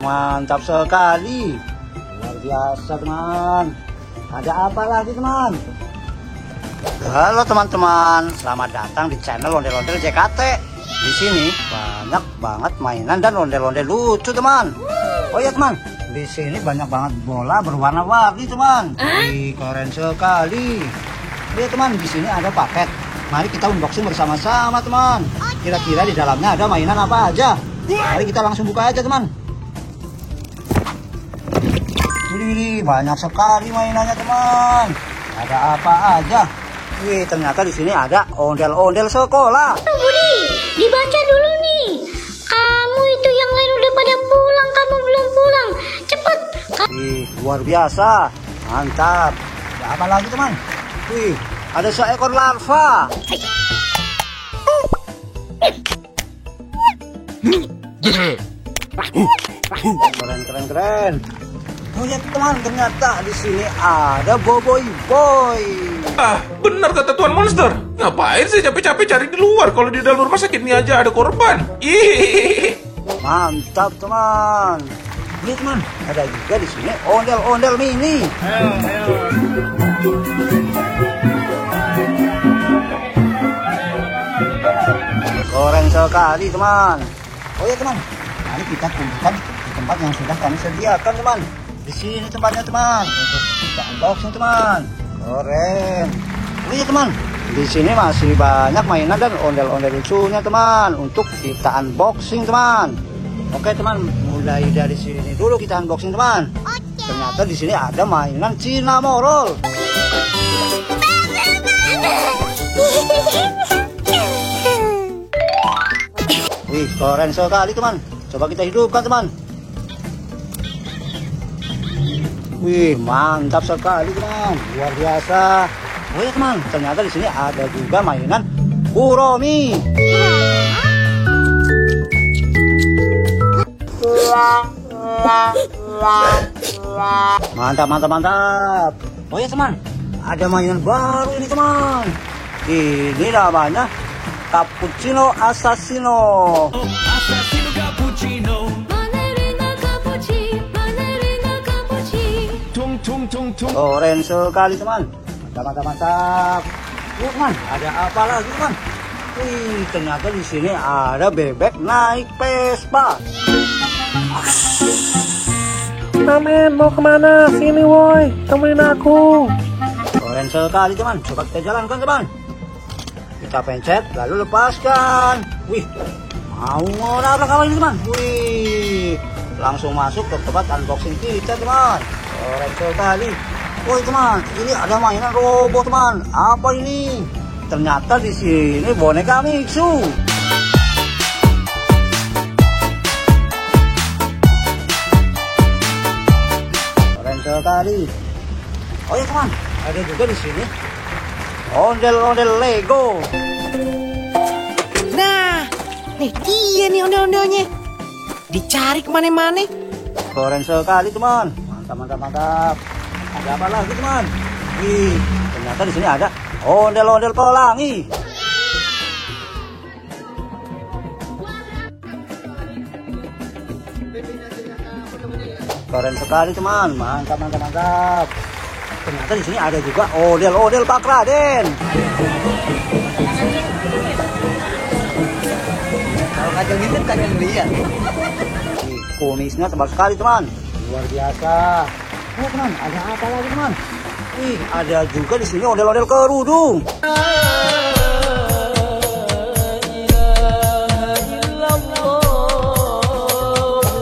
Mantap sekali. Luar biasa teman. Ada apa lagi teman? Halo teman-teman, selamat datang di channel Ondel-Ondel JKT. Di sini banyak banget mainan dan ondel-ondel lucu teman. Oh iya teman, di sini banyak banget bola berwarna-warni teman. Keren sekali. Lihat teman, di sini ada paket. Mari kita unboxing bersama-sama teman. Kira-kira di dalamnya ada mainan apa aja? Mari kita langsung buka aja teman. Wih, banyak sekali mainannya teman. Ada apa aja? Wih, ternyata di sini ada ondel-ondel sekolah. Budi, dibaca dulu nih. Kamu itu yang lain udah pada pulang, kamu belum pulang. Cepet. Wih, luar biasa. Mantap. Ada apa lagi teman? Wih, ada seekor larva. Keren. Oh ya teman, ternyata di sini ada Boboiboy Boy. Ah, benar kata Tuan Monster. Ngapain sih capek-capek cari di luar kalau di dalam rumah sakit ini aja ada korban? Ih. Mantap teman. Lihat teman, ada juga di sini ondel-ondel mini. Keren sekali teman. Oh ya teman, mari kita kumpulkan di tempat yang sudah kami sediakan teman. Di sini tempatnya teman, untuk kita unboxing teman. Keren. Oh iya teman, di sini masih banyak mainan dan ondel-ondel lucunya teman untuk kita unboxing teman. Oke teman, mulai dari sini dulu kita unboxing teman. Ternyata di sini ada mainan Cinnamoroll. Wih, keren sekali teman. Coba kita hidupkan teman. Wih, mantap sekali teman, luar biasa. Oh ya teman, ternyata di sini ada juga mainan Kuromi. Mantap. Oh ya teman, ada mainan baru ini teman. Ini namanya Cappuccino Assassino. Keren sekali teman. Mantap. Teman, ada apa lagi teman? Wih, ternyata di sini ada bebek naik Vespa. Amen, mau kemana? Sini woi, temenin aku. Keren sekali teman. Coba kita jalankan teman. Kita pencet lalu lepaskan. Wih, mau nabrak apa ini teman? Wih, langsung masuk ke tempat unboxing kita teman. Keren sekali. Woi teman, ini ada mainan robot teman. Apa ini? Ternyata di sini boneka Mixu. Keren sekali. Oh ya teman, ada juga di sini ondel-ondel Lego. Nah, nih dia nih ondel-ondelnya. Dicari kemana-mana. Keren sekali teman. Mantap. Ada apa lagi teman? Wih, ternyata di sini ada ondel-ondel pelangi. Keren sekali teman. Mantap. Ternyata di sini ada juga ondel-ondel Pak Raden. Kalau kagak ngintip kagak ngeliat. Kumisnya tebal sekali teman. Luar biasa. Oh teman, ada apa lagi teman? Wih, ada juga di sini ondel-ondel kerudung.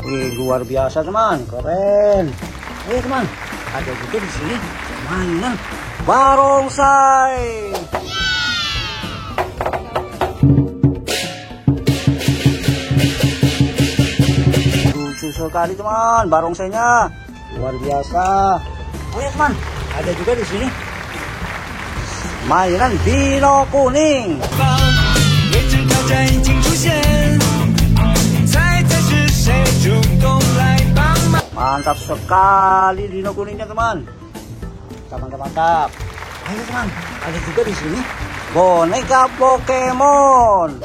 Wih, luar biasa teman, keren. Oh ya teman, ada juga di sini mainan barongsai. Lucu sekali teman, barongsainya. Luar biasa. Oh ya teman, ada juga di sini mainan dino kuning. Mantap sekali dino kuningnya teman. Mantap. Ayo teman, ada juga di sini boneka Pokemon.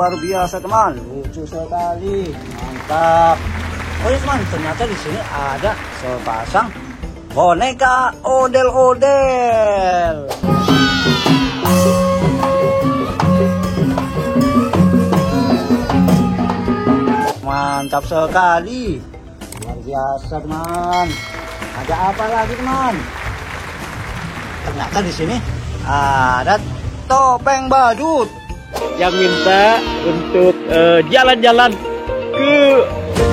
luar biasa teman, lucu sekali, mantap. Oh ya teman, ternyata di sini ada sepasang boneka ondel-ondel. Mantap sekali, luar biasa teman. Ada apa lagi teman? Ternyata di sini ada topeng badut yang minta untuk jalan-jalan ke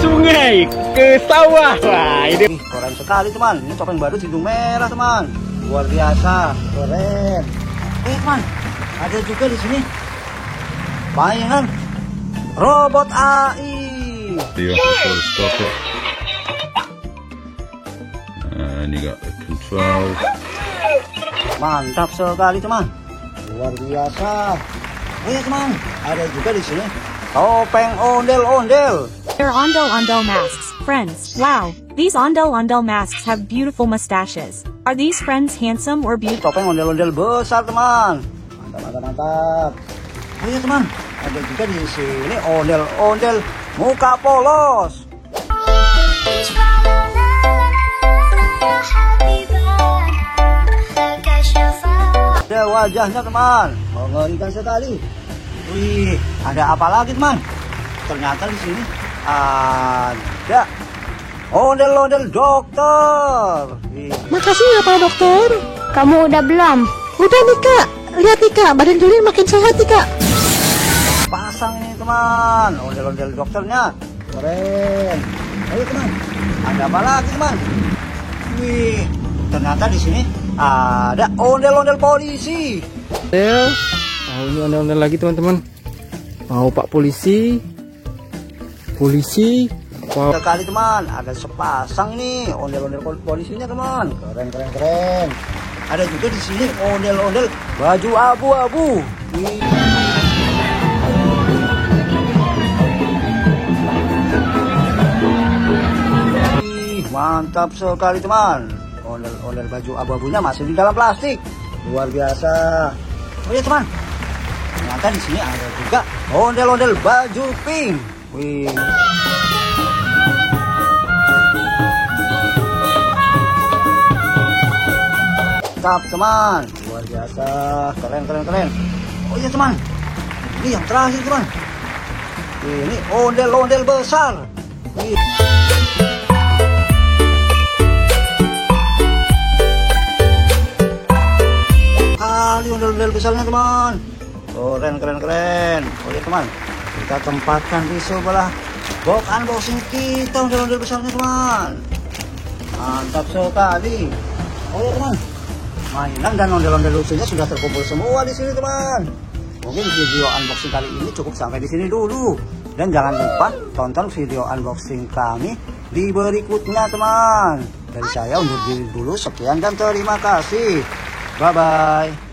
sungai, ke sawah. Wah, ini keren sekali teman. Ini topeng badut hidung merah teman, luar biasa, keren. Teman, ada juga di sini mainan robot AI. And you got the control. Mantap sekali teman, luar biasa. Oh ya teman, ada juga di sini topeng ondel-ondel. They're ondel-ondel masks. Friends, wow, these ondel-ondel masks have beautiful mustaches. Are these friends handsome or beautiful? Topeng ondel-ondel besar teman. Mantap, mantap, mantap. Oh ya teman, ada juga di sini ondel-ondel muka polos. Ada wajahnya teman, mengerikan sekali. Wih, ada apa lagi teman? Ternyata di sini ada ondel-ondel dokter. Wih, Makasih ya Pak Dokter. Kamu udah belum? Udah nih Kak. Lihat nih Kak, badan Juli makin sehat nih Kak. pasang ini teman, ondel-ondel dokternya, keren. Ayo teman, ada apa lagi teman? Wih, ternyata di sini ada ondel-ondel polisi. Mau ini ondel-ondel lagi teman-teman. Mau Pak Polisi. Wow. Sekali teman, ada sepasang nih ondel-ondel polisinya teman, keren. Ada juga di sini ondel-ondel baju abu-abu. Wih. Mantap sekali teman, ondel-ondel baju abu-abunya masih di dalam plastik, luar biasa. Oh ya teman, ternyata di sini ada juga ondel-ondel baju pink. Wih. Mantap teman, luar biasa, keren. Oh iya teman, ini yang terakhir teman, ini ondel-ondel besar. Wih. Kali ondel-ondel besarnya teman, keren. Oh iya teman, kita tempatkan di sebelah box unboxing kita ondel-ondel besarnya teman. Mantap sekali. Oh iya teman, mainan dan ondel-ondel lucunya sudah terkumpul semua di sini teman. Mungkin video unboxing kali ini cukup sampai di sini dulu. Dan jangan lupa tonton video unboxing kami di berikutnya teman. Dari saya undur diri dulu, sekian dan terima kasih. Bye-bye.